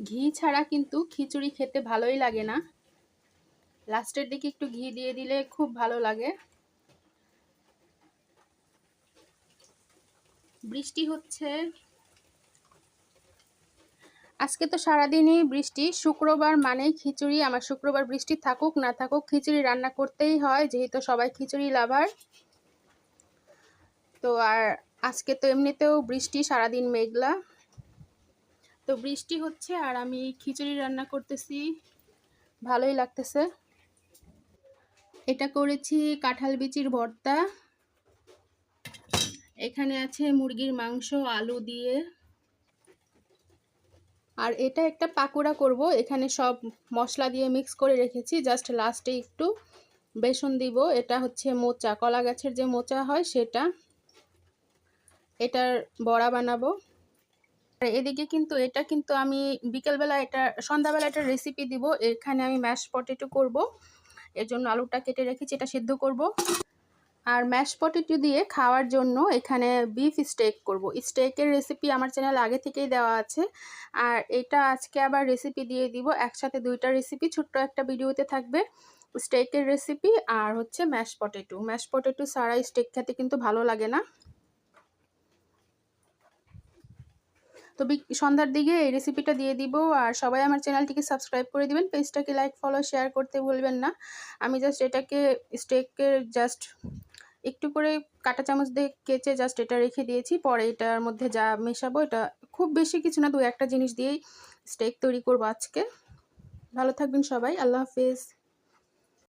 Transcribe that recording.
ঘি ছাড়া কিন্তু খিচুড়ি খেতে ভালোই লাগে না। লাস্টের দিকে একটু ঘি দিয়ে দিলে খুব ভালো লাগে। বৃষ্টি হচ্ছে, আজকে তো সারাদিনই বৃষ্টি। শুক্রবার মানেই খিচুড়ি। আমার শুক্রবার বৃষ্টি থাকুক না থাকুক খিচুড়ি রান্না করতেই হয়, যেহেতু সবাই খিচুড়ি লাভার। তো আর আজকে তো এমনিতেও বৃষ্টি, সারাদিন মেঘলা। তো বৃষ্টি হচ্ছে আর আমি খিচুড়ি রান্না করতেছি, ভালোই লাগতেছে। এটা করেছি কাঁঠাল বিচির ভর্তা, এখানে আছে মুরগির মাংস আলু দিয়ে, আর এটা একটা পাকোড়া করব। এখানে সব মশলা দিয়ে মিক্স করে রেখেছি, জাস্ট লাস্টে একটু বেসন দিব। এটা হচ্ছে মোচা, কলা গাছের যে মোচা হয় সেটা, এটার বড়া বানাবো। আর এদিকে কিন্তু এটা কিন্তু আমি বিকেলবেলা, এটা সন্ধ্যাবেলা একটা রেসিপি দিব। এখানে আমি ম্যাশ পটেটো করব, এর জন্য আলুটা কেটে রেখেছি, এটা সিদ্ধ করব। আর ম্যাশ পটেটো দিয়ে খাওয়ার জন্য এখানে বিফ স্টেক করব। স্টেকের রেসিপি আমার চ্যানেলে আগে থেকেই দেওয়া আছে, আর এটা আজকে আবার রেসিপি দিয়ে দিব। একসাথে দুইটা রেসিপি ছোট্ট একটা ভিডিওতে থাকবে, স্টেকের রেসিপি আর হচ্ছে ম্যাশ পটেটো। ম্যাশ পটেটো ছাড়া স্টেক খেতে কিন্তু ভালো লাগে না। তো সন্ধ্যার দিকে এই রেসিপিটা দিয়ে দিব। আর সবাই আমার চ্যানেলটিকে সাবস্ক্রাইব করে দিবেন, পেজটাকে লাইক ফলো শেয়ার করতে ভুলবেন না। আমি জাস্ট এটাকে স্টেকের জাস্ট একটু করে কাঁটা চামচ দিয়ে কেচে জাস্ট এটা রেখে দিয়েছি। পরে এটার মধ্যে যা মেশাবো, এটা খুব বেশি কিছু না, দু একটা জিনিস দিয়েই স্টেক তৈরি করবো আজকে। ভালো থাকবেন সবাই, আল্লাহ হাফেজ।